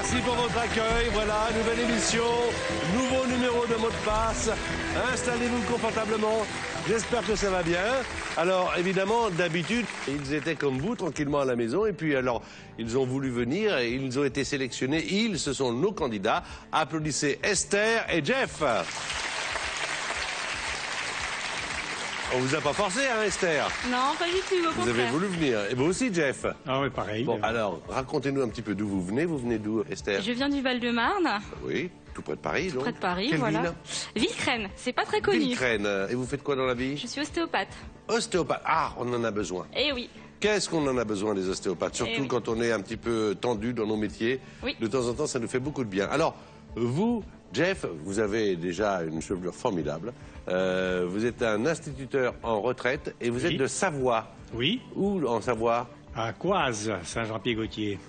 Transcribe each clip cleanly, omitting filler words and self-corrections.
Merci pour votre accueil. Voilà, nouvelle émission, nouveau numéro de mot de passe. Installez-vous confortablement. J'espère que ça va bien. Alors, évidemment, d'habitude, ils étaient comme vous, tranquillement à la maison. Et puis, alors, ils ont voulu venir et ils ont été sélectionnés. Ils, ce sont nos candidats. Applaudissez Esther et Jeff. On vous a pas forcé, hein, Esther? Non, pas du tout, au contraire. Vous avez voulu venir. Et vous aussi, Jeff? Ah oui, pareil. Bon, alors, racontez-nous un petit peu d'où vous venez. Vous venez d'où, Esther? Je viens du Val-de-Marne. Oui, tout près de Paris, donc. Près de Paris, Quelle voilà. ville? Villecrène, c'est pas très connu. Villecrène. Et vous faites quoi dans la vie? Je suis ostéopathe. Ostéopathe. Ah, on en a besoin. Eh oui. Qu'est-ce qu'on en a besoin, les ostéopathes? Surtout oui. quand on est un petit peu tendu dans nos métiers. Oui. De temps en temps, ça nous fait beaucoup de bien. Alors, vous, Jeff, vous avez déjà une chevelure formidable. Vous êtes un instituteur en retraite et vous êtes de Savoie. Oui. Où en Savoie? À Coise, Saint-Jean-Pied-Gaultier.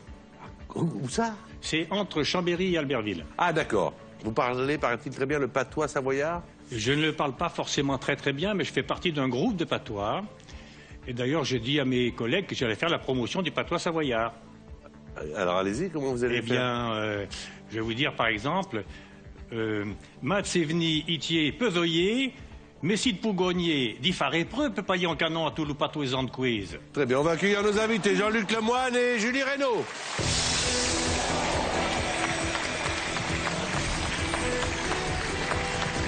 Où ça? C'est entre Chambéry et Albertville. Ah, d'accord. Vous parlez, paraît-il, très bien le patois savoyard? Je ne le parle pas forcément très bien, mais je fais partie d'un groupe de patois. Et d'ailleurs, j'ai dit à mes collègues que j'allais faire la promotion du patois savoyard. Alors, allez-y, comment vous allez Eh faire? bien, je vais vous dire par exemple, Mat Sevni, Itier, Pesoyer, Messie de Pougonier, Diffaré, Preux, peut pas y en canon à tout le patois de quiz. Très bien, on va accueillir nos invités, Jean-Luc Lemoine et Julie Reynaud.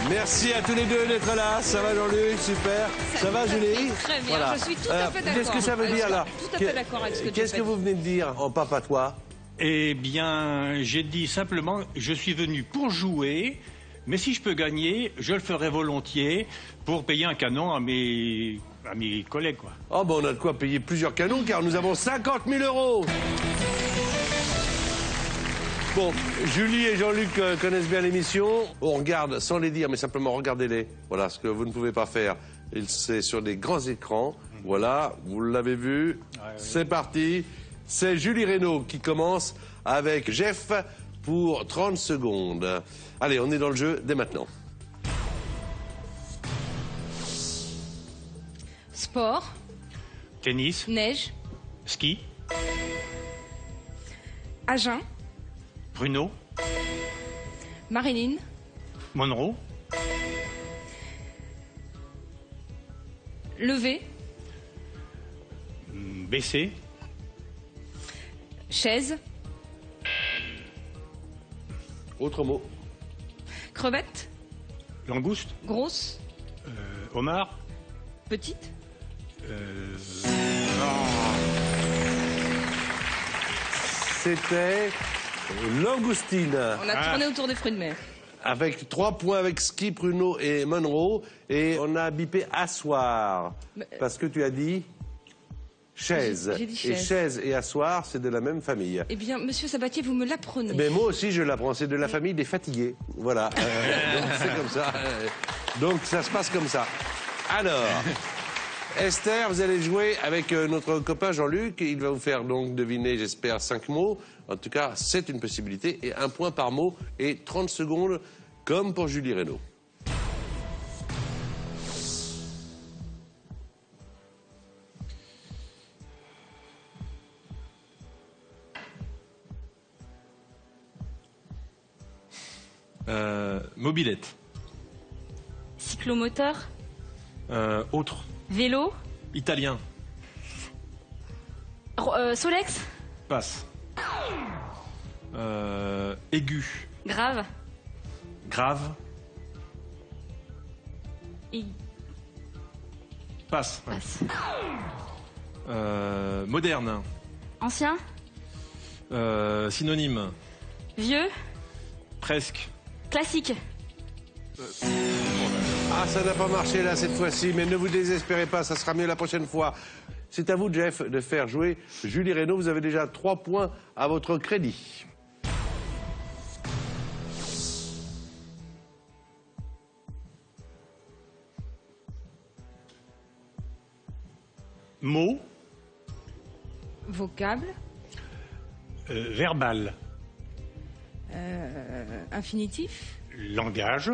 Merci à tous les deux d'être là. Ça va, Jean-Luc? Super. Ça va, Julie? Très bien, je suis tout à fait d'accord. Qu'est-ce que ça veut dire, là? Tout à fait d'accord avec ce que tu Qu'est-ce que vous venez de dire en patois? Eh bien, j'ai dit simplement, je suis venu pour jouer, mais si je peux gagner, je le ferai volontiers pour payer un canon à mes collègues, quoi. Oh, ben on a de quoi payer plusieurs canons, car nous avons 50 000 €. Bon, Julie et Jean-Luc connaissent bien l'émission. On regarde, sans les dire, mais simplement regardez-les. Voilà, ce que vous ne pouvez pas faire. C'est sur des grands écrans. Voilà, vous l'avez vu. C'est parti. C'est Julie Reynaud qui commence avec Jeff pour 30 secondes. Allez, on est dans le jeu dès maintenant. Sport, Tennis, neige, ski, Agen, Pruneau, Marilyn, Monroe, lever, BC, chaise, Autre mot. crevette, langouste, grosse, homard, petite, C'était langoustine. on a tourné autour des fruits de mer. Avec 3 points avec Ski, Pruneau et Monroe. Et on a bipé asseoir. Parce que tu as dit chaise. J'ai dit Et chaise. chaise et asseoir, c'est de la même famille. Eh bien, monsieur Sabatier, vous me l'apprenez. Mais moi aussi, je l'apprends. C'est de la famille des fatigués. Voilà. Donc, c'est comme ça. Donc, ça se passe comme ça. Alors, Esther, vous allez jouer avec notre copain Jean-Luc. Il va vous faire donc deviner, j'espère, 5 mots. En tout cas, c'est une possibilité. Et 1 point par mot et 30 secondes, comme pour Julie Reynaud. Mobilette. Cyclomoteur. Autre. Vélo. Italien. Solex. Passe. Aigu. Grave. Grave. Et... Passe. passe. Moderne. Ancien. Synonyme. Vieux. Presque. Classique. Ah, ça n'a pas marché là cette fois-ci, mais ne vous désespérez pas, ça sera mieux la prochaine fois. C'est à vous, Jeff, de faire jouer Julie Reynaud. Vous avez déjà 3 points à votre crédit. mot, Vocable, verbal, infinitif, langage,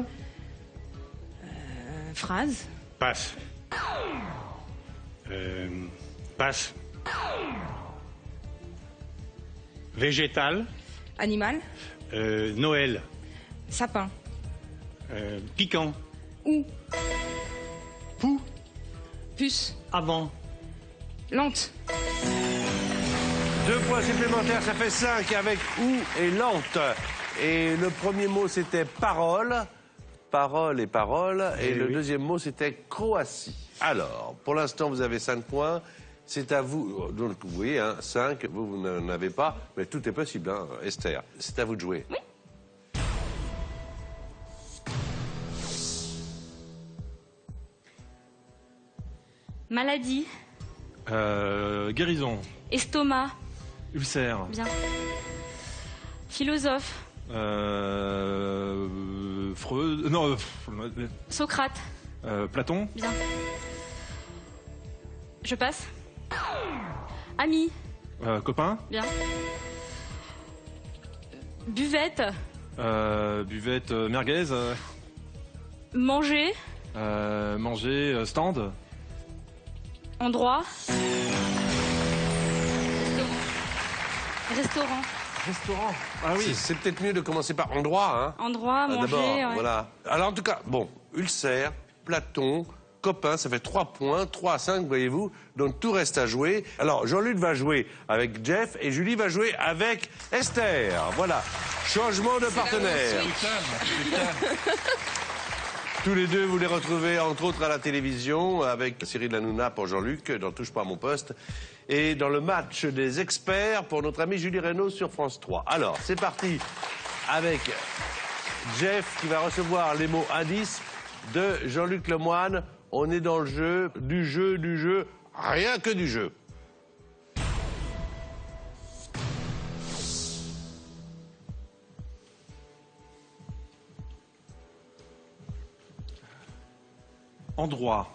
phrase, passe. Passe. Végétal, Animal. Noël. Sapin. Piquant. Ou. Pou. Puce. Avant. Lente. 2 points supplémentaires, ça fait 5 avec ou et lente. Et le premier mot, c'était parole. Parole et parole. Et le deuxième mot, c'était Croatie. Alors, pour l'instant, vous avez 5 points. C'est à vous. Donc, vous voyez, hein, 5, vous n'en avez pas. Mais tout est possible, hein, Esther. C'est à vous de jouer. Oui. Maladie. Guérison. Estomac. Ulcère. Bien. Philosophe. Freud. Non. Socrate. Platon. Bien. Je passe. Ami. Copain. Bien. Buvette. Buvette. Merguez. Manger. Manger. Stand. Endroit. Restaurant. Restaurant. Ah oui. C'est peut-être mieux de commencer par endroit, hein. Endroit, manger. D'abord, Ouais. voilà. Alors, en tout cas, bon, ulcère, Platon, copain, ça fait 3 points, 3 à 5, voyez-vous. Donc, tout reste à jouer. Alors, Jean-Luc va jouer avec Jeff et Julie va jouer avec Esther. Voilà. Changement de partenaire. Tous les deux, vous les retrouvez entre autres à la télévision avec Cyril Hanouna pour Jean-Luc dans Touche pas à mon poste et dans le match des experts pour notre ami Julie Reynaud sur France 3. Alors, c'est parti avec Jeff qui va recevoir les mots indices de Jean-Luc Lemoine. On est dans le jeu, rien que du jeu. Endroit.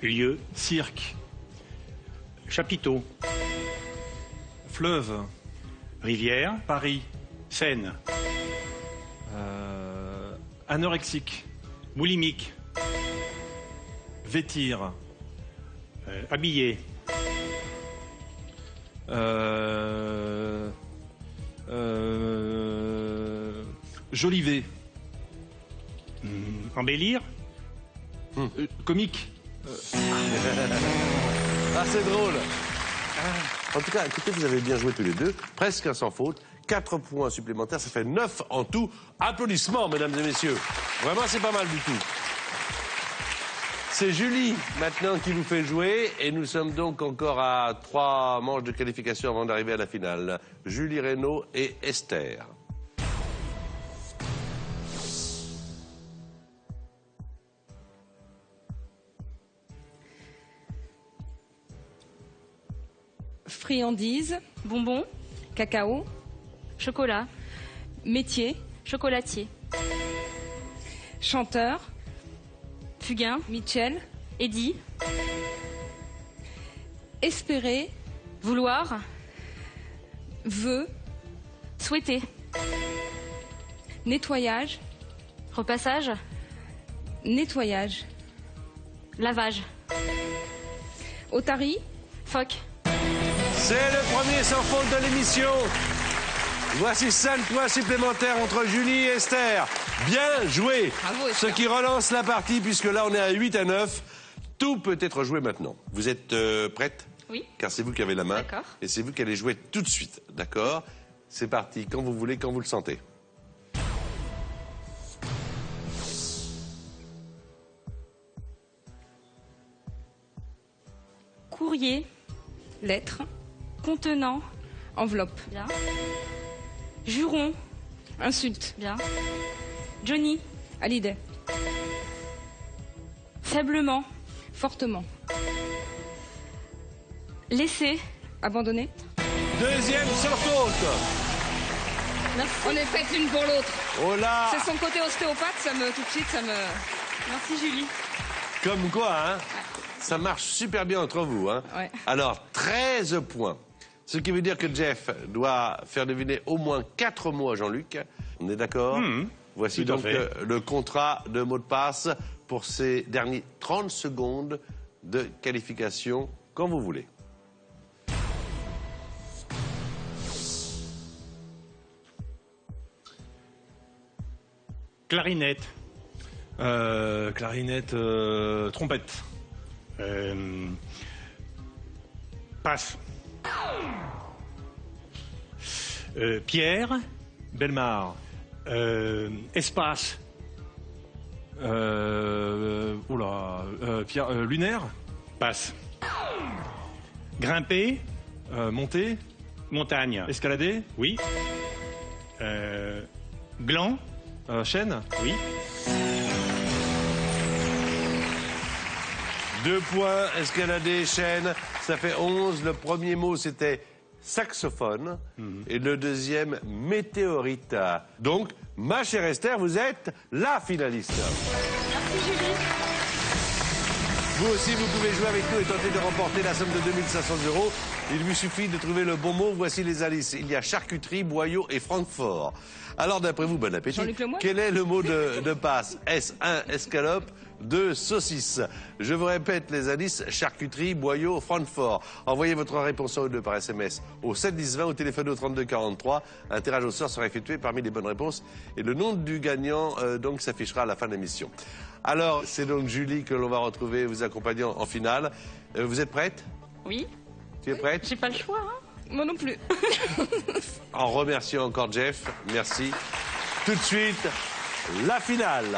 Lieu. Cirque. Chapiteau. Fleuve. Rivière. Paris. Seine. Anorexique. Moulimique. Vêtir. Habillé. Jolivet. Embellir. Comique. Ah, c'est drôle. En tout cas, écoutez, vous avez bien joué tous les deux, presque un sans faute. 4 points supplémentaires, ça fait 9 en tout. Applaudissements, mesdames et messieurs. Vraiment, c'est pas mal du tout. C'est Julie, maintenant, qui vous fait jouer. Et nous sommes donc encore à 3 manches de qualification avant d'arriver à la finale. Julie Reynaud et Esther. Friandise. Bonbon. Cacao. Chocolat. Métier. Chocolatier. Chanteur. Fugain. Michel. Eddy. Espérer. Vouloir. Vœu. Souhaiter. Nettoyage. Repassage. Nettoyage. Lavage. Otarie. Phoque. C'est le premier sans faute de l'émission. Voici 5 points supplémentaires entre Julie et Esther. Bien joué. Bravo, Ce Esther. qui relance la partie, puisque là on est à 8 à 9. Tout peut être joué maintenant. Vous êtes prête? Oui. Car c'est vous qui avez la main. D'accord. Et c'est vous qui allez jouer tout de suite. D'accord? C'est parti, quand vous voulez, quand vous le sentez. Courrier. Lettre. Contenant. Enveloppe. Bien. Juron. Insulte. Bien. Johnny. Hallyday. Faiblement. Fortement. Laisser. Abandonné. Deuxième sans faute. On est faites l'une pour l'autre. Oh là. C'est son côté ostéopathe, tout de suite, ça me... Merci Julie. Comme quoi, hein? Ça marche super bien entre vous, hein? Ouais. Alors, 13 points. Ce qui veut dire que Jeff doit faire deviner au moins 4 mots à Jean-Luc. On est d'accord? Voici Tout à donc fait. le contrat de mot de passe pour ces derniers 30 secondes de qualification, quand vous voulez. Clarinette. Clarinette, trompette. Passe. Pierre. Belmar. Espace. Pierre, lunaire. Passe. Grimper. Monter. Montagne. Escalader. Oui. Gland. Chaîne. Oui. 2 points, escalader, chaîne, ça fait 11. Le premier mot, c'était saxophone. Et le deuxième, météorite. Donc, ma chère Esther, vous êtes la finaliste. Merci Julie. Vous aussi, vous pouvez jouer avec nous et tenter de remporter la somme de 2500 €. Il vous suffit de trouver le bon mot. Voici les indices. Il y a charcuterie, boyau et Francfort. Alors, d'après vous, bon appétit. Jean-Luc Lemoyne. Quel est le mot de passe? S1, escalope. 2, saucisse. Je vous répète les indices. Charcuterie, boyau, Francfort. Envoyez votre réponse en O2 par SMS au 7 10 20 ou téléphone au 32 43. Un tirage au sort sera effectué parmi les bonnes réponses. Et le nom du gagnant, donc, s'affichera à la fin de l'émission. Alors, c'est donc Julie que l'on va retrouver vous accompagnant en finale. Vous êtes prête? Oui, Tu es prête? j'ai pas le choix. Hein. Moi non plus. En remerciant encore Jeff. Merci. Tout de suite, la finale.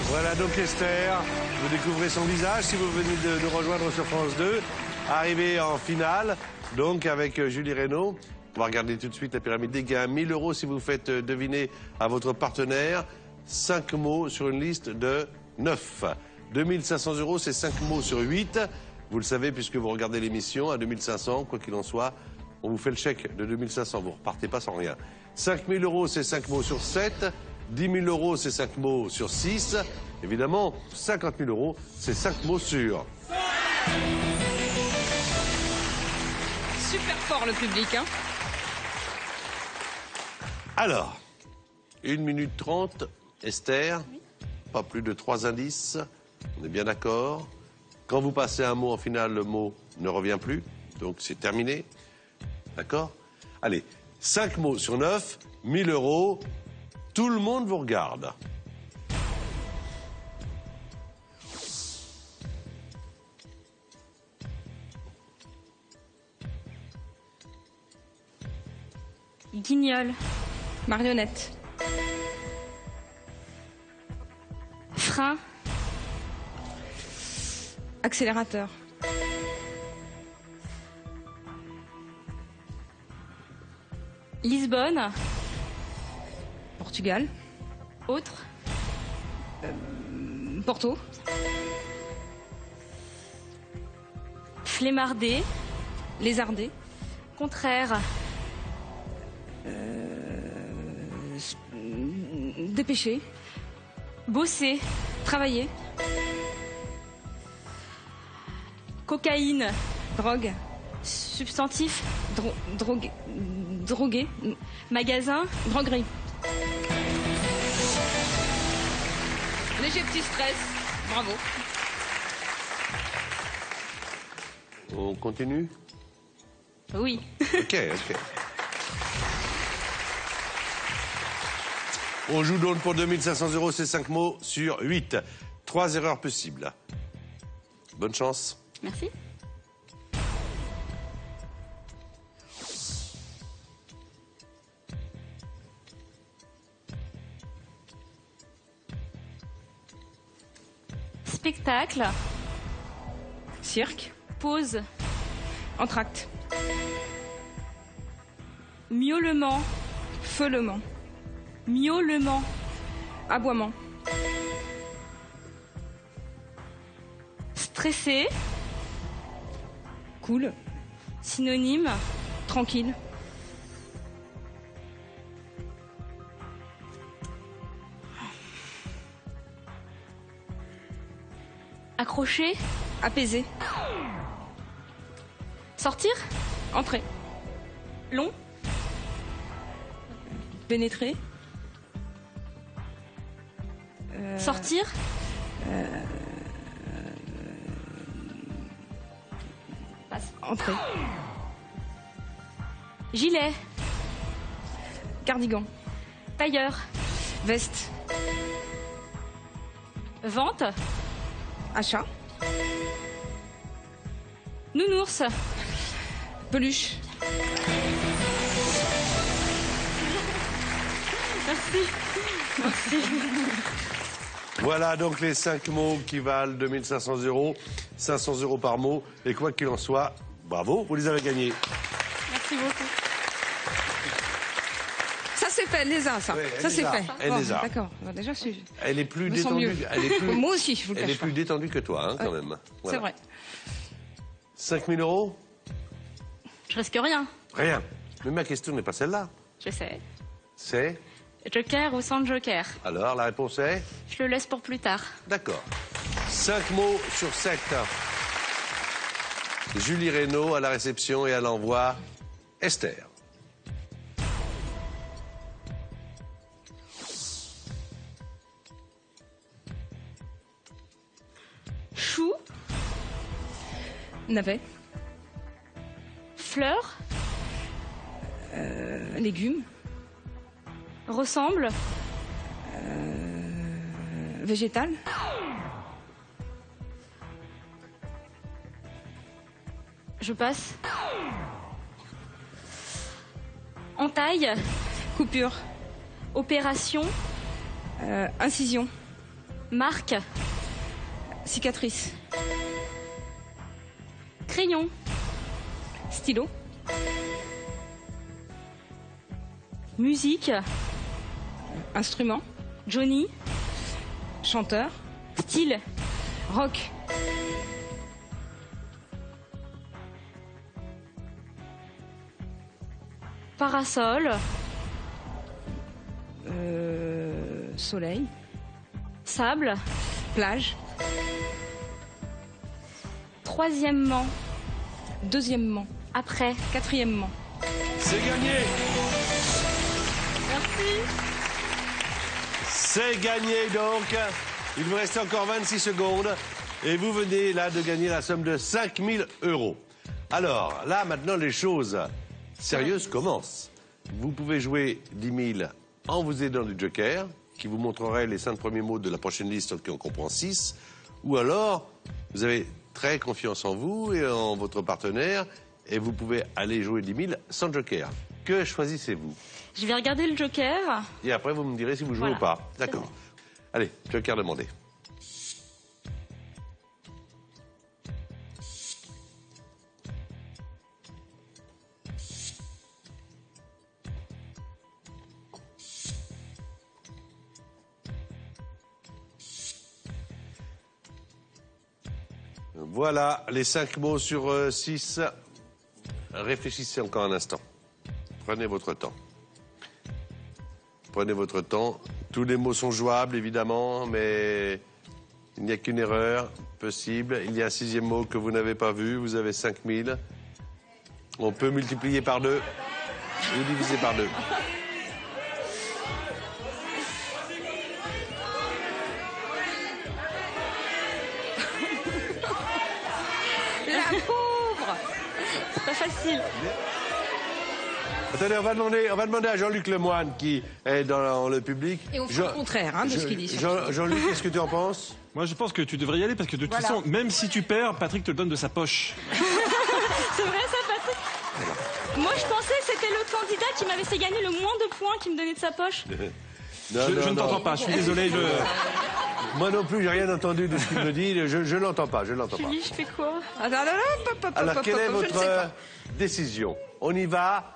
Voilà donc Esther. Vous découvrez son visage si vous venez de nous rejoindre sur France 2. Arrivé en finale, donc avec Julie Reynaud. On va regarder tout de suite la pyramide des gains. 1000 € si vous faites deviner à votre partenaire 5 mots sur une liste de 9. 2500 €, c'est 5 mots sur 8. Vous le savez puisque vous regardez l'émission à 2500, quoi qu'il en soit. On vous fait le chèque de 2500, vous repartez pas sans rien. 5000 €, c'est 5 mots sur 7. 10 000 €, c'est 5 mots sur 6. Évidemment, 50 000 €, c'est 5 mots sur... Super fort le public, hein. Alors, 1 minute 30, Esther, pas plus de 3 indices, on est bien d'accord. Quand vous passez un mot en finale, le mot ne revient plus, donc c'est terminé. D'accord? Allez, 5 mots sur 9, 1000 €, tout le monde vous regarde. Guignol. Marionnette. Frein. Accélérateur. Lisbonne. Portugal. Autre. Porto. Flemmardé. Lézardé. Contraire. Dépêché. Bosser. Travailler. Cocaïne. Drogue. Substantif. Drogué. Magasin. Droguerie. Léger petit stress. Bravo. On continue? Oui. Ok, ok. On joue donc pour 2500 €, c'est 5 mots sur 8. 3 erreurs possibles. Bonne chance. Merci. Spectacle. Cirque. Pause. Entracte. Miaulement. Feulement. Miaulement. Aboiement. Stressé. Cool. Synonyme. Tranquille. Accroché. Apaisé. Sortir. Entrer. Long. Pénétrer. Sortir. Entrer. Gilet. Cardigan. Tailleur. Veste. Vente. Achat. Nounours. Peluche. Merci. Voilà donc les 5 mots qui valent 2500 €, 500 € par mot. Et quoi qu'il en soit, bravo, vous les avez gagnés. Merci beaucoup. Ça c'est fait, elle les a, ça. Ouais, elle Ça les c'est a. fait. Elle les a. D'accord. Bon, déjà, je suis... Elle est plus Je me sens détendue. mieux. Elle est plus, Moi aussi, je vous le elle est cache pas. plus détendue que toi, hein, quand même. C'est Voilà. vrai. 5000 €? Je risque rien. Rien. Mais ma question n'est pas celle-là. Je sais. C'est... Joker ou sans joker? Alors, la réponse est... Je le laisse pour plus tard. D'accord. 5 mots sur 7. Julie Reynaud à la réception et à l'envoi, Esther. Chou. Navet. Fleur. Légumes. Ressemble. Végétal. Je passe. Entaille. Coupure. Opération. Incision. Marque. Cicatrice. Crayon. Stylo. Musique. Instrument. Johnny. Chanteur. Style. Rock. Parasol. Soleil. Sable. Plage. Troisièmement. Deuxièmement. Après. Quatrièmement. C'est gagné. Merci. C'est gagné donc. Il vous reste encore 26 secondes. Et vous venez là de gagner la somme de 5000 €. Alors, là, maintenant, les choses sérieuses commencent. Vous pouvez jouer 10 000 en vous aidant du joker, qui vous montrerait les 5 premiers mots de la prochaine liste qui en comprend 6. Ou alors, vous avez très confiance en vous et en votre partenaire, et vous pouvez aller jouer 10 000 sans joker. Que choisissez-vous? Je vais regarder le joker. Et après, vous me direz si vous jouez Voilà. ou pas. D'accord. Allez, joker demandé. Voilà, les 5 mots sur 6. Réfléchissez encore un instant. Prenez votre temps. Prenez votre temps. Tous les mots sont jouables, évidemment, mais il n'y a qu'une erreur possible. Il y a un 6e mot que vous n'avez pas vu. Vous avez 5000. On peut multiplier par 2 ou diviser par 2. La pauvre. C'est pas facile. Attendez, on va demander à Jean-Luc Lemoine qui est dans le public. Et on fait le contraire hein, de ce qu'il dit. Jean-Luc, qu'est-ce que tu en penses? Moi, je pense que tu devrais y aller parce que de toute façon, même si tu perds, Patrick te le donne de sa poche. C'est vrai ça, Patrick? Moi, je pensais que c'était le candidat qui m'avait fait gagner le moins de points qui me donnait de sa poche. Non, Je ne t'entends pas, je suis désolé. Moi non plus, j'ai rien entendu de ce qu'il me dit. Je l'entends pas, je l'entends pas. Julie, je fais quoi? Alors, quelle est Je ne sais votre pas. décision? On y va?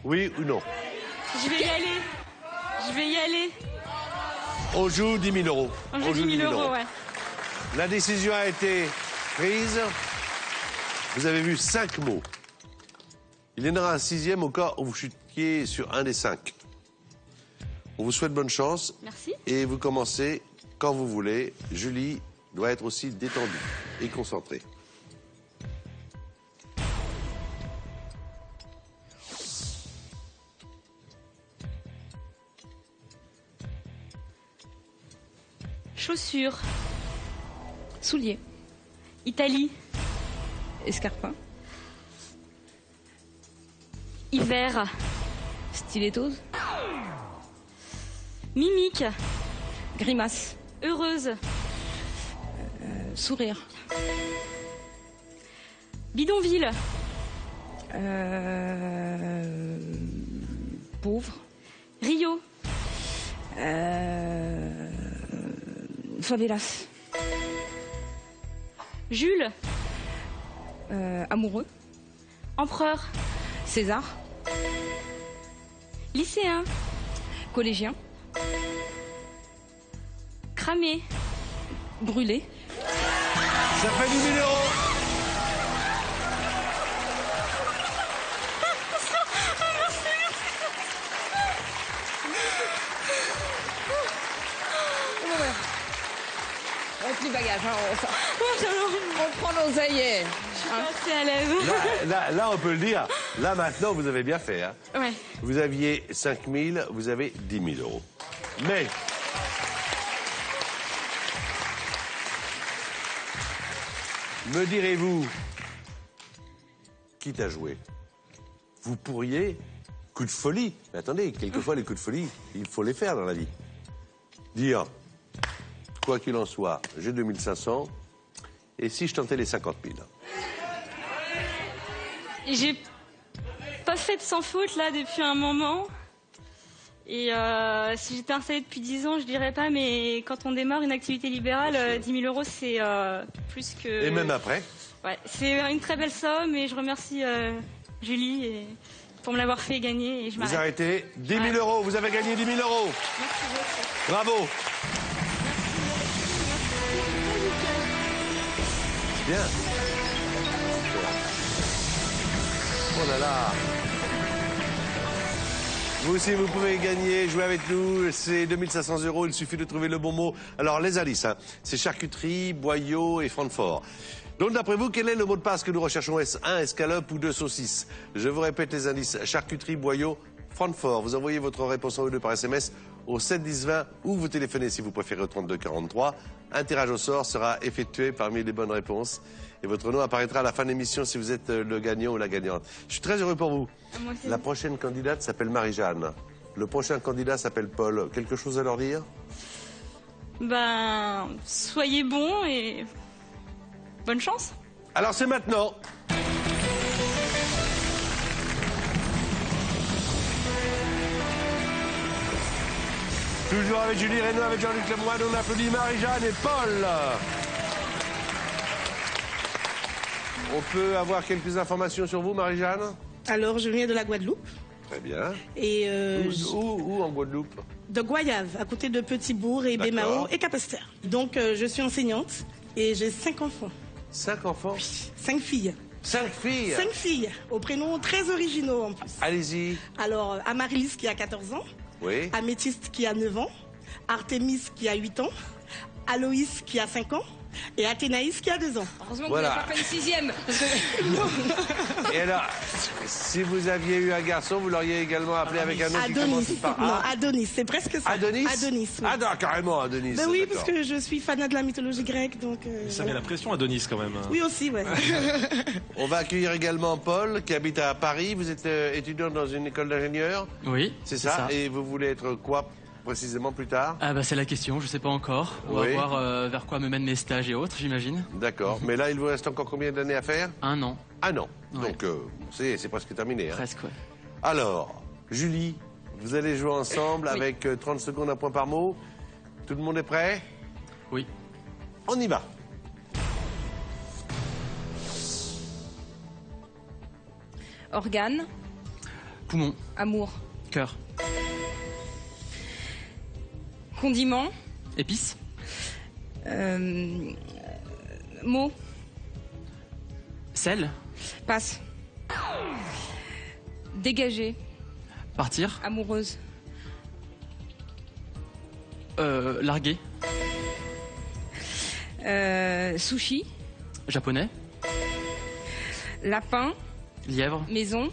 Oui ou non? Je vais y aller. Je vais y aller. On joue 10 000 €. On joue 10 000 €, ouais. La décision a été prise. Vous avez vu 5 mots. Il y en aura un 6e au cas où vous chutiez sur un des 5. On vous souhaite bonne chance. Merci. Et vous commencez quand vous voulez. Julie doit être aussi détendue et concentrée. Chaussures. Souliers. Italie. Escarpin. Hiver. Stilettos. Mimique. Grimace. Heureuse. Sourire. Bidonville. Pauvre. Rio. Favelas. Jules. Amoureux. Empereur. César. Lycéen. Collégien. Cramé. Brûlé. Ça fait 10 000 euros. On plie bagage, hein, on prend nos aïeux. Assez à l'aise. Là, on peut le dire. Là, maintenant, vous avez bien fait. Hein. Ouais. Vous aviez 5 000, vous avez 10 000 euros. Mais... me direz-vous, quitte à jouer, vous pourriez, coup de folie, mais attendez, quelquefois les coups de folie, il faut les faire dans la vie. Dire, quoi qu'il en soit, j'ai 2500, et si je tentais les 50 000? J'ai pas fait de sans faute là depuis un moment. Et si j'étais installée depuis 10 ans, je dirais pas, mais quand on démarre une activité libérale, 10 000 euros, c'est plus que... Et même après? Ouais, c'est une très belle somme et je remercie Julie pour me l'avoir fait gagner. Et je Vous m'arrête. arrêtez, 10 000 euros, vous avez gagné 10 000 euros. Merci beaucoup. Bravo. Bien. Oh là là. Vous aussi, vous pouvez gagner, jouer avec nous. C'est 2500 euros, il suffit de trouver le bon mot. Alors, les indices, hein, c'est charcuterie, boyau et Francfort. Donc, d'après vous, quel est le mot de passe que nous recherchons? Est-ce 1 escalope ou 2 saucisses? Je vous répète les indices. Charcuterie, boyau, Francfort. Vous envoyez votre réponse en E2 par SMS au 7 10 20 ou vous téléphonez si vous préférez au 32 43. Un tirage au sort sera effectué parmi les bonnes réponses. Et votre nom apparaîtra à la fin de l'émission si vous êtes le gagnant ou la gagnante. Je suis très heureux pour vous. Moi aussi. La prochaine candidate s'appelle Marie-Jeanne. Le prochain candidat s'appelle Paul. Quelque chose à leur dire? Ben, soyez bons et bonne chance. Alors c'est maintenant. Toujours avec Julie Reynaud, avec Jean-Luc Lemoyne, on applaudit Marie-Jeanne et Paul. On peut avoir quelques informations sur vous, Marie-Jeanne? Alors, je viens de la Guadeloupe. Très bien. Et Où en Guadeloupe? de Goyave, à côté de Petit-Bourg et D'accord. Bémao et Capesterre. Donc, je suis enseignante et j'ai 5 enfants. 5 enfants? 5 filles. 5 filles? 5 filles, aux prénoms très originaux en plus. Allez-y. Alors, Amaryllis qui a 14 ans, Oui. Améthyste qui a 9 ans, Artémis qui a 8 ans, Aloïs qui a 5 ans et Athénaïs qui a 2 ans. Heureusement Voilà. que vous n'avez pas fait une 6e. Parce que... Et alors, si vous aviez eu un garçon, vous l'auriez également appelé avec un nom qui commence Adonis. par Non, A? Adonis, c'est presque ça. Adonis? Adonis, oui. Ah non, carrément Adonis. Ben oui, d'accord. parce que je suis fanat de la mythologie grecque, donc... Ça voilà. met la pression à Denis quand même. Oui aussi, ouais. On va accueillir également Paul, qui habite à Paris. Vous êtes étudiant dans une école d'ingénieurs, Oui, c'est ça? Et vous voulez être quoi précisément plus tard? Ah bah c'est la question, je sais pas encore. On Oui. va voir vers quoi me mènent mes stages et autres, j'imagine. D'accord. Mais là, il vous reste encore combien d'années à faire? 1 an, Un an. Ouais. Donc, c'est presque terminé. Hein. presque, ouais. Alors, Julie, vous allez jouer ensemble avec 30 secondes, un point par mot. Tout le monde est prêt? Oui. On y va. Organe. Poumon, Amour. cœur, Condiment. épices, Mot. sel, Passe. Dégager. partir, Amoureuse. larguer, Sushi. japonais, Lapin. lièvre, Maison.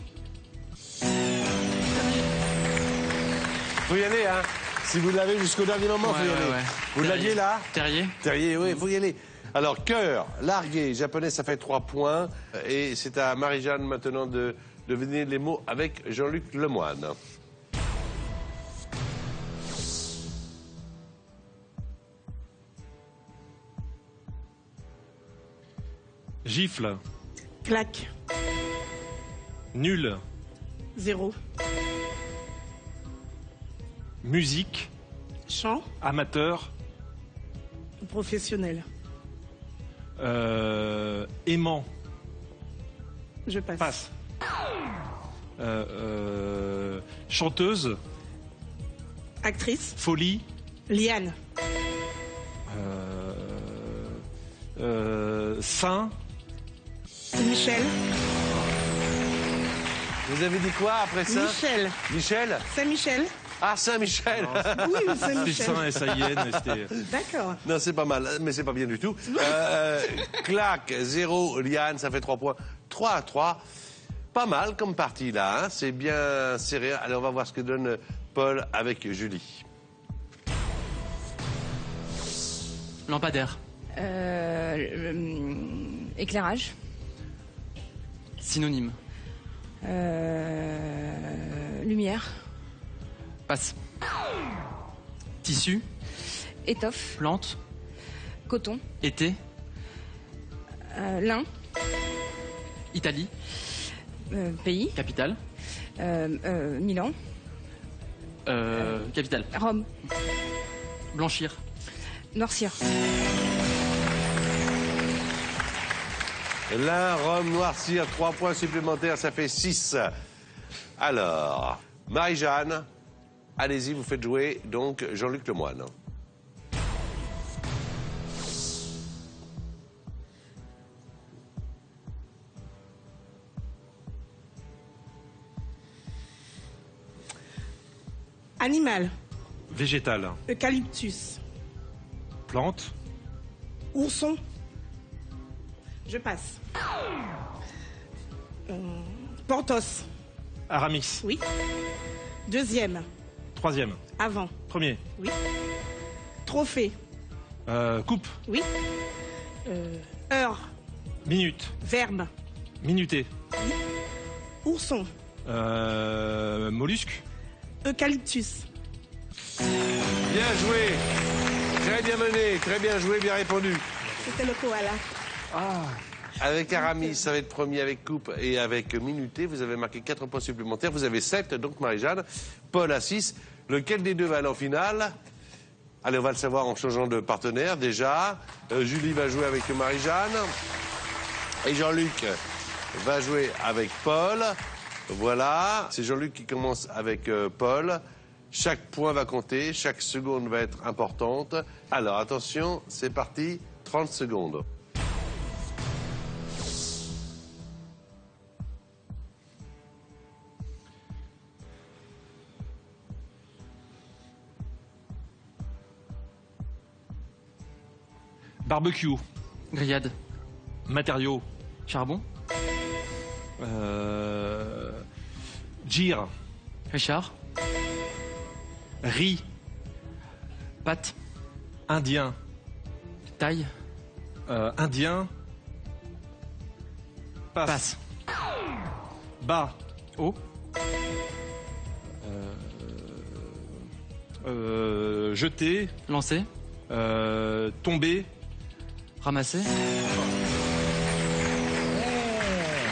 Faut y aller, hein. Si vous l'avez jusqu'au dernier moment, faut y Ouais, aller. ouais, ouais. Vous Terrier. l'aviez là? terrier, Terrier, oui, faut y aller. Alors, cœur, largué, japonais, ça fait 3 points. Et c'est à Marie-Jeanne maintenant de Devinez les mots avec Jean-Luc Lemoyne. Gifle. Claque. Nul. 0. Musique. Chant. Amateur. Professionnel. Aimant. Je passe. Passe. Chanteuse. Actrice. Folie. Liane. Saint. Michel. Vous avez dit quoi après ça? Michel. Michel? Saint-Michel. Ah, Saint-Michel. Oui, C'est Saint-Michel. Saint S-A-I-N. C'était... D'accord. Non, c'est pas mal, mais c'est pas bien du tout. Clac, 0, Liane, ça fait 3 points. 3-3. Pas mal comme partie là, hein. C'est bien serré. Allez, on va voir ce que donne Paul avec Julie. Lampadaire. Éclairage. Synonyme. Lumière. Passe. Tissu. Étoffe. Plante. Coton. Été. Lin. Italie. Pays. Capitale. Milan. Capitale. Rome. Blanchir. Noircir. L'un, Rome, noircir, 3 points supplémentaires, ça fait 6. Alors, Marie-Jeanne, allez-y, vous faites jouer donc Jean-Luc Lemoyne. Animal. Végétal. Eucalyptus. Plante. Ourson. Je passe. Porthos. Aramis. Oui. Deuxième. Troisième. Avant. Premier. Oui. Trophée. Coupe. Oui. Heure. Minute. Verbe. Minuté. Ourson. Mollusque. Eucalyptus. Bien joué. Très bien mené, très bien joué, bien répondu. C'était le koala. Avec Aramis, ça va être premier avec coupe et avec minuté. Vous avez marqué 4 points supplémentaires. Vous avez 7, donc Marie-Jeanne. Paul a 6. Lequel des deux va aller en finale? Allez, on va le savoir en changeant de partenaire déjà. Julie va jouer avec Marie-Jeanne. Et Jean-Luc va jouer avec Paul. Voilà, c'est Jean-Luc qui commence avec Paul. Chaque point va compter, chaque seconde va être importante. Alors attention, c'est parti, 30 secondes. Barbecue. Grillade. Matériaux. Charbon. Gire. Richard. Riz. Pâte. Indien. Taille. Indien. Passe. Bas. Haut. Jeter. Lancer. Tomber. Ramasser.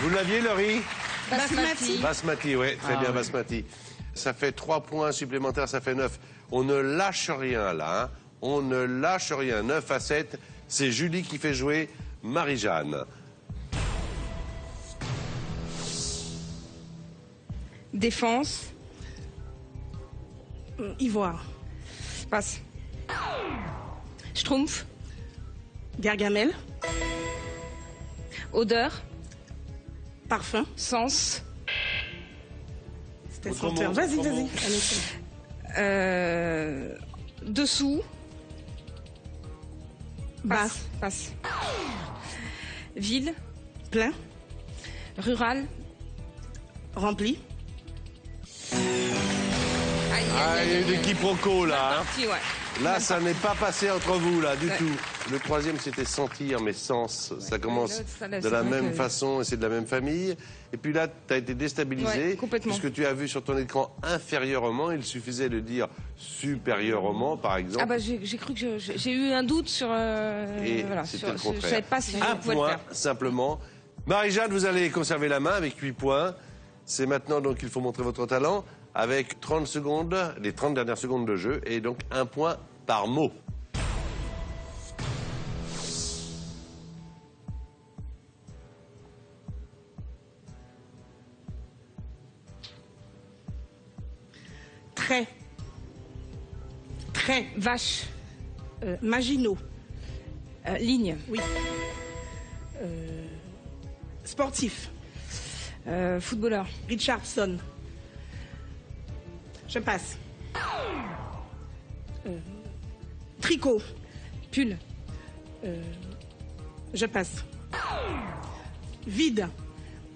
Vous l'aviez, le riz? Basmati. Basmati, oui, très bien, ouais. Basmati. Ça fait 3 points supplémentaires, ça fait 9. On ne lâche rien là, hein. On ne lâche rien. 9 à 7, c'est Julie qui fait jouer Marie-Jeanne. Défense. Ivoire. Passe. Schtroumpf. Gargamel. Odeur. Parfum. Sens. C'était Autre senteur. mot, Vas-y, autre vas-y. mot. Allez, Dessous. Bas. Passe. Ville. Plein. Rural. Rempli. il y a eu des quiproquos là. Hein. Parti, ouais. Là, ça n'est pas passé entre vous, là, du tout. Le troisième, c'était sentir, mais sens. Ça commence de la même façon et c'est de la même famille. Et puis là, tu as été déstabilisé. Complètement. Puisque tu as vu sur ton écran inférieurement, il suffisait de dire supérieurement, par exemple. Ah bah j'ai cru que j'ai eu un doute sur... Et voilà, c'était le je contraire. savais pas si je Un pouvais le point, faire. simplement. Marie-Jeanne, vous allez conserver la main avec 8 points. C'est maintenant donc qu'il faut montrer votre talent. Avec 30 secondes, les 30 dernières secondes de jeu, et donc 1 point par mot. Trait. Trait. Vache. Maginot. Ligne. Oui. Sportif. Footballeur. Richardson. Je passe. Tricot. Pull. Je passe. Vide.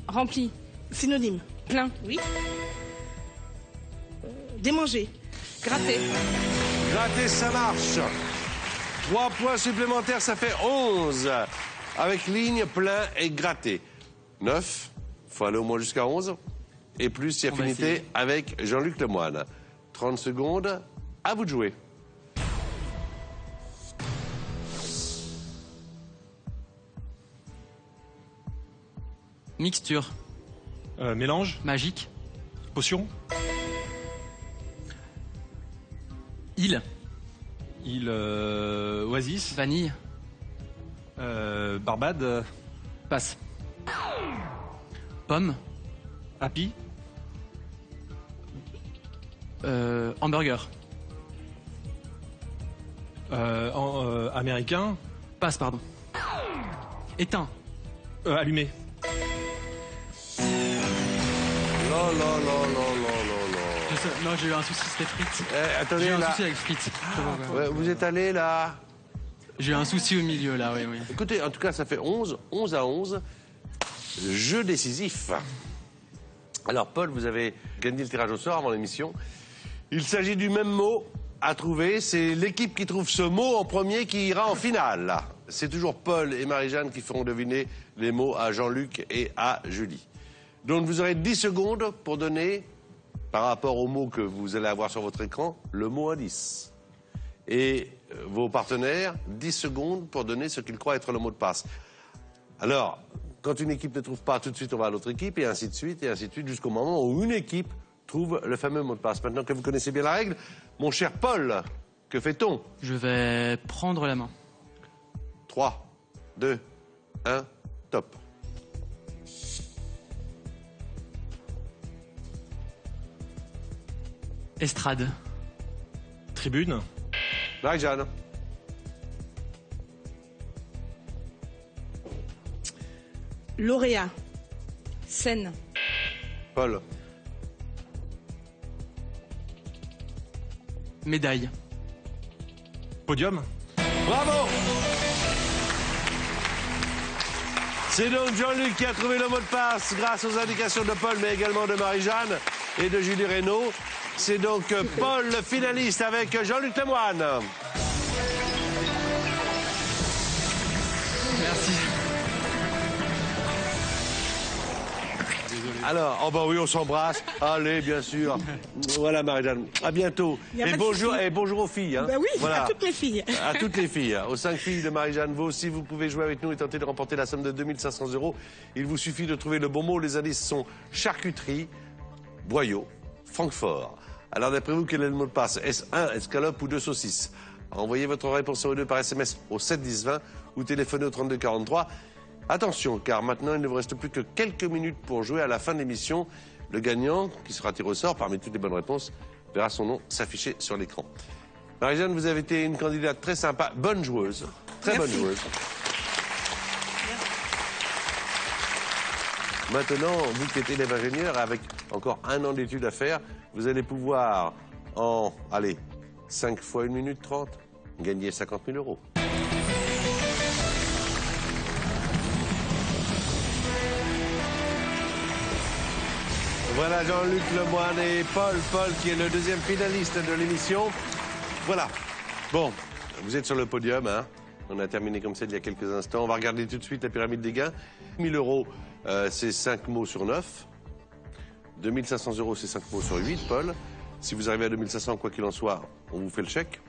Rempli. Synonyme. Plein. Oui. Démanger. Gratter. Gratter, ça marche. 3 points supplémentaires, ça fait 11. Avec ligne, plein et gratté. 9. Il faut aller au moins jusqu'à 11. Et plus si affinité avec Jean-Luc Lemoine. 30 secondes, à vous de jouer. Mixture. Mélange, Magique. potion, Île. île Oasis, Vanille. Barbade, Passe. Pomme. Happy, Hamburger. américain, Passe, pardon. Éteint. allumé. Non, j'ai eu un souci, c'était frites. Attendez, J'ai eu un là. souci avec frites. Ouais, vous êtes allé là. J'ai eu un souci au milieu, là, oui. Écoutez, en tout cas, ça fait 11. 11 à 11. Jeu décisif. Alors, Paul, vous avez gagné le tirage au sort avant l'émission. Il s'agit du même mot à trouver. C'est l'équipe qui trouve ce mot en premier qui ira en finale. C'est toujours Paul et Marie-Jeanne qui feront deviner les mots à Jean-Luc et à Julie. Donc, vous aurez 10 secondes pour donner, par rapport au mot que vous allez avoir sur votre écran, le mot indice. Et vos partenaires, 10 secondes pour donner ce qu'ils croient être le mot de passe. Alors, quand une équipe ne trouve pas, tout de suite on va à l'autre équipe, et ainsi de suite, jusqu'au moment où une équipe trouve le fameux mot de passe. Maintenant que vous connaissez bien la règle, mon cher Paul, que fait-on? Je vais prendre la main. 3, 2, 1, top. Estrade. Tribune, Marie-Jeanne. Lauréat. Scène. Paul. Médaille. podium, Bravo! C'est donc Jean-Luc qui a trouvé le mot de passe grâce aux indications de Paul, mais également de Marie-Jeanne et de Julie Reynaud. C'est donc Paul, le finaliste, avec Jean-Luc Lemoine. Merci. Alors, oh bah oui, on s'embrasse. Allez, bien sûr. Voilà, Marie-Jeanne. À bientôt. Y a pas Et de bonjour, souci. et bonjour aux filles. Hein. Ben oui, Voilà. à toutes mes filles. À toutes les filles, aux 5 filles de Marie-Jeanne. Vous aussi, vous pouvez jouer avec nous et tenter de remporter la somme de 2500 €. Il vous suffit de trouver le bon mot. Les indices sont charcuterie, boyau, Francfort. Alors, d'après vous, quel est le mot de passe? Est-ce 1 escalope ou 2 saucisses? Envoyez votre réponse au 2 par SMS au 7 10 20 ou téléphonez au 32 43. Attention, car maintenant, il ne vous reste plus que quelques minutes pour jouer à la fin de l'émission. Le gagnant, qui sera tiré au sort parmi toutes les bonnes réponses, verra son nom s'afficher sur l'écran. Marie-Jeanne, vous avez été une candidate très sympa, bonne joueuse, très bonne joueuse. Maintenant, vous qui êtes élève ingénieur, avec encore 1 an d'études à faire, vous allez pouvoir, en, allez, 5 fois 1 minute 30, gagner 50 000 €. Voilà Jean-Luc Lemoine et Paul qui est le deuxième finaliste de l'émission. Voilà. Bon, vous êtes sur le podium, hein. On a terminé comme ça il y a quelques instants. On va regarder tout de suite la pyramide des gains. 1 000 euros, c'est 5 mots sur 9. 2 500 euros, c'est 5 mots sur 8, Paul. Si vous arrivez à 2 500, quoi qu'il en soit, on vous fait le chèque.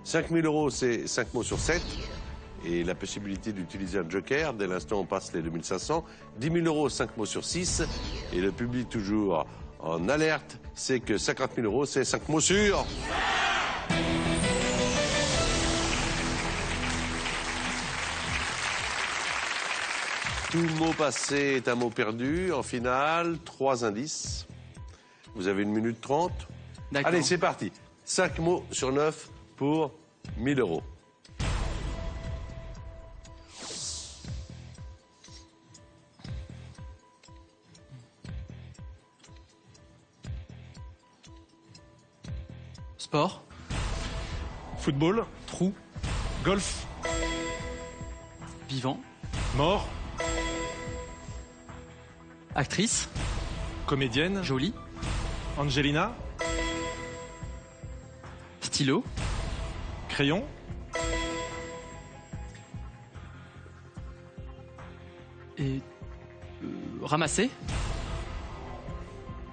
5 000 euros, c'est 5 mots sur 7. Et la possibilité d'utiliser un joker. Dès l'instant, on passe les 2 500. 10 000 euros, 5 mots sur 6. Et le public toujours en alerte, c'est que 50 000 euros, c'est 5 mots sur... Tout mot passé est un mot perdu. En finale, 3 indices. Vous avez 1 minute 30. D'accord. Allez, c'est parti. 5 mots sur 9 pour 1 000 euros. Sport. Football. Trou. Golf. Vivant. Mort. Actrice. Comédienne. Jolie. Angelina. Stylo. Crayon. Et... ramasser.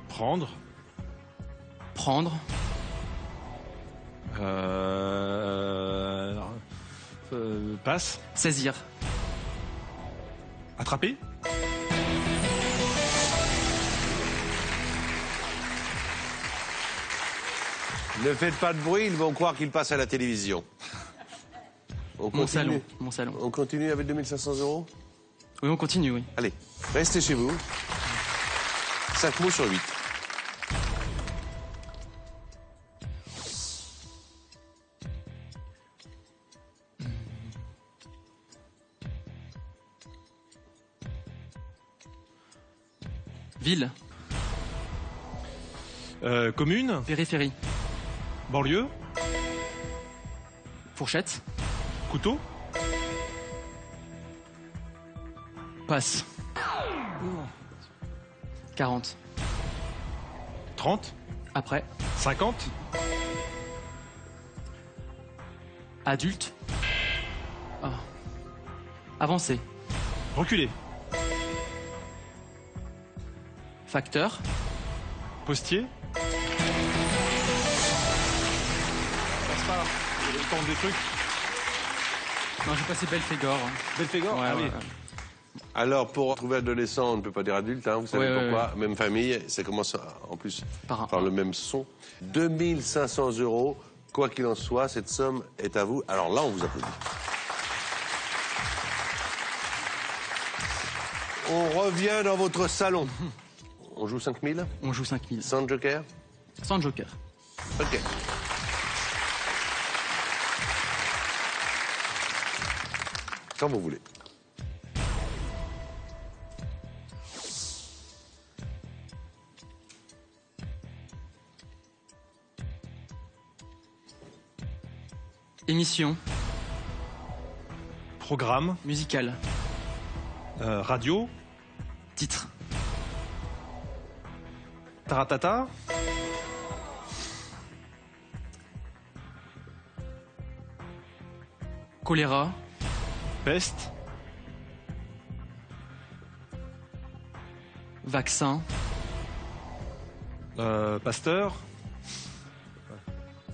Prendre. Prendre. Passe. Saisir. Attraper. Ne faites pas de bruit, ils vont croire qu'ils passent à la télévision. On Mon continue. salon. Mon salon. On continue avec 2 500 euros. Oui, on continue, oui. Allez, restez chez vous. 5 mots sur 8. Ville. Commune. Périphérie. Banlieue. Fourchette. Couteau. Passe. 40. 30. Après. 50. Adulte. Ah. Avancé. Reculer. Facteur. Postier. Passe pas. Il tente des trucs. Non, j'ai passé Belphégor. Belphégor. Ouais, Ah oui. ouais. Alors, pour trouver adolescent, on ne peut pas dire adulte, hein, vous savez Ouais, pourquoi. Même famille, ça commence en plus Par un par le même son. 2 500 euros, quoi qu'il en soit, cette somme est à vous. Alors là, on vous applaudit. On revient dans votre salon. On joue 5 000 On joue 5000. sans joker. Sans joker. Ok. Quand vous voulez. Émission. Programme. Musicale. Radio. Titre. Taratata. Choléra. Peste. Vaccin. Pasteur.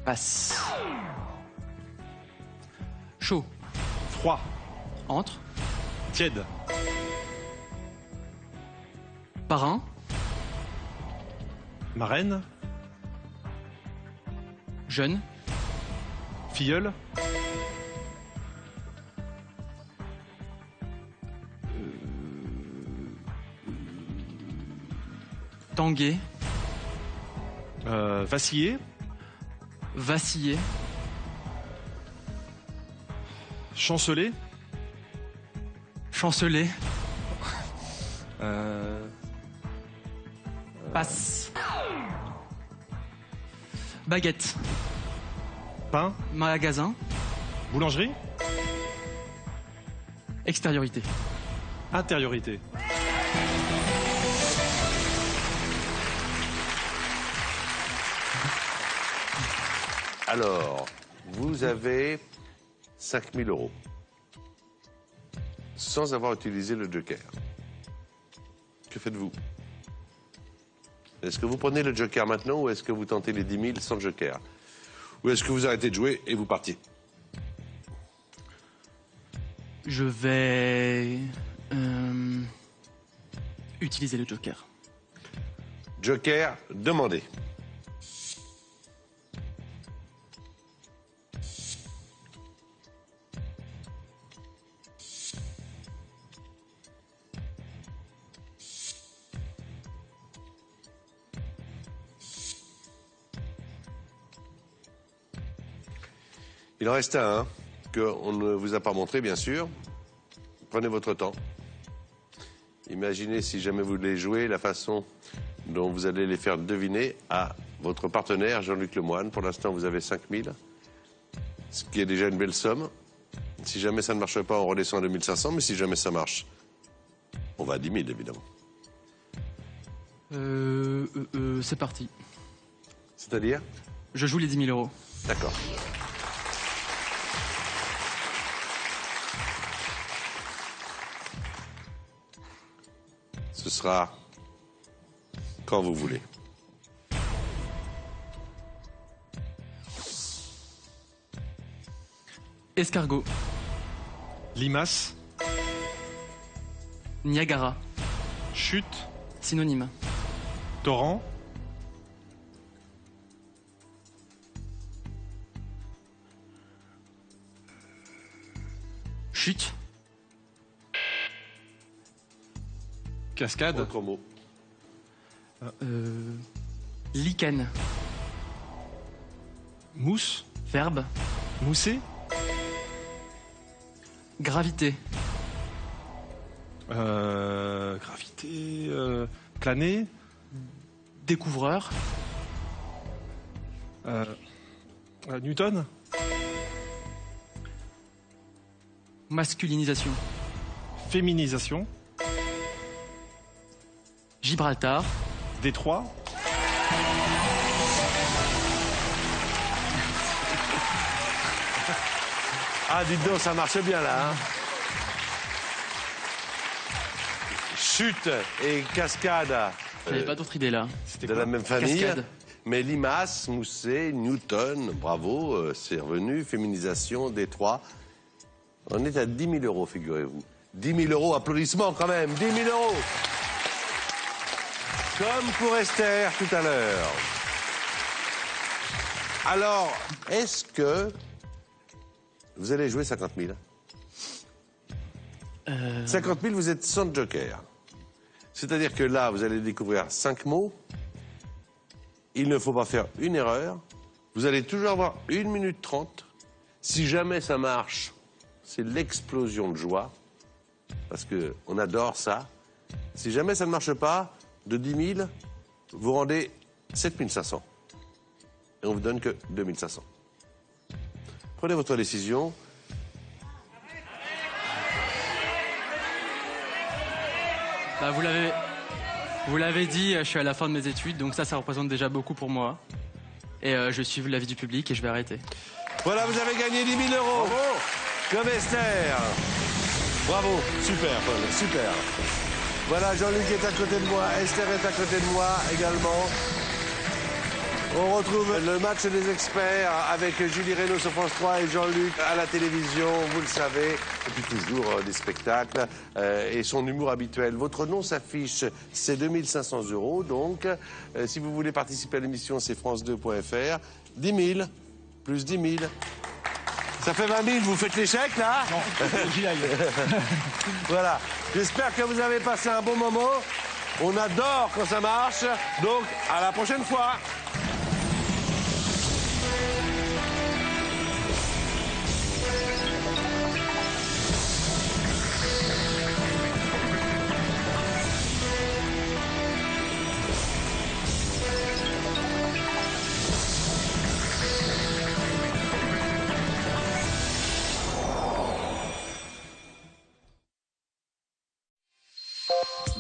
Passe. Chaud. Froid. Entre. Tiède. Parrain. Marraine. Jeune. Filleul. Tanguer. Vaciller. Vaciller. Chanceler. Chanceler. Passe. Baguette. Pain. Magasin. Boulangerie. Extériorité. Intériorité. Alors, vous avez 5 000 euros. Sans avoir utilisé le joker. Que faites-vous? Est-ce que vous prenez le joker maintenant ou est-ce que vous tentez les 10 000 sans joker? Ou est-ce que vous arrêtez de jouer et vous partiez? Je vais utiliser le joker. Joker demandé. Il en reste un qu'on ne vous a pas montré, bien sûr. Prenez votre temps. Imaginez, si jamais vous voulez jouer, la façon dont vous allez les faire deviner à votre partenaire, Jean-Luc Lemoine. Pour l'instant, vous avez 5 000, ce qui est déjà une belle somme. Si jamais ça ne marche pas, on redescend à 2 500, mais si jamais ça marche, on va à 10 000, évidemment. C'est parti. C'est-à-dire? Je joue les 10 000 euros. D'accord. Ce sera quand vous voulez. Escargot. Limace. Niagara. Chute. Synonyme. Torrent. Chute. Cascade. Autre mot. Lichen. Mousse. Verbe. Mousser. Gravité. Gravité. Planer. Découvreur. Newton. Masculinisation. Féminisation. Gibraltar. Détroit. Ah, dites donc, ça marche bien là. Hein. Chute et cascade J'avais pas d'autre idée là. de la même famille. Cascade. Mais limace, Mousset, Newton, bravo, c'est revenu. Féminisation, Détroit. On est à 10 000 euros, figurez-vous. 10 000 euros, applaudissements quand même. 10 000 euros. Comme pour Esther tout à l'heure. Alors, est-ce que vous allez jouer 50 000 50 000, vous êtes sans joker. C'est-à-dire que là, vous allez découvrir 5 mots. Il ne faut pas faire une erreur. Vous allez toujours avoir 1 minute 30. Si jamais ça marche, c'est l'explosion de joie. Parce qu'on adore ça. Si jamais ça ne marche pas, de 10 000, vous rendez 7 500. Et on vous donne que 2 500. Prenez votre décision. Bah, vous l'avez dit, je suis à la fin de mes études, donc ça représente déjà beaucoup pour moi. Et je suis l'avis du public et je vais arrêter. Voilà, vous avez gagné 10 000 euros. Bravo. Comme Esther. Bravo. Super, Paul. Super. Voilà, Jean-Luc est à côté de moi. Esther est à côté de moi également. On retrouve le match des experts avec Julie Reynaud sur France 3 et Jean-Luc à la télévision, vous le savez. Et puis toujours des spectacles et son humour habituel. Votre nom s'affiche, c'est 2 500 euros. Donc, si vous voulez participer à l'émission, c'est france2.fr. 10 000 plus 10 000. Ça fait 20 000, vous faites l'échec là? Non, j'y aille. Voilà. J'espère que vous avez passé un bon moment. On adore quand ça marche. Donc, à la prochaine fois.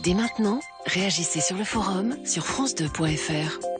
Dès maintenant, réagissez sur le forum sur france2.fr.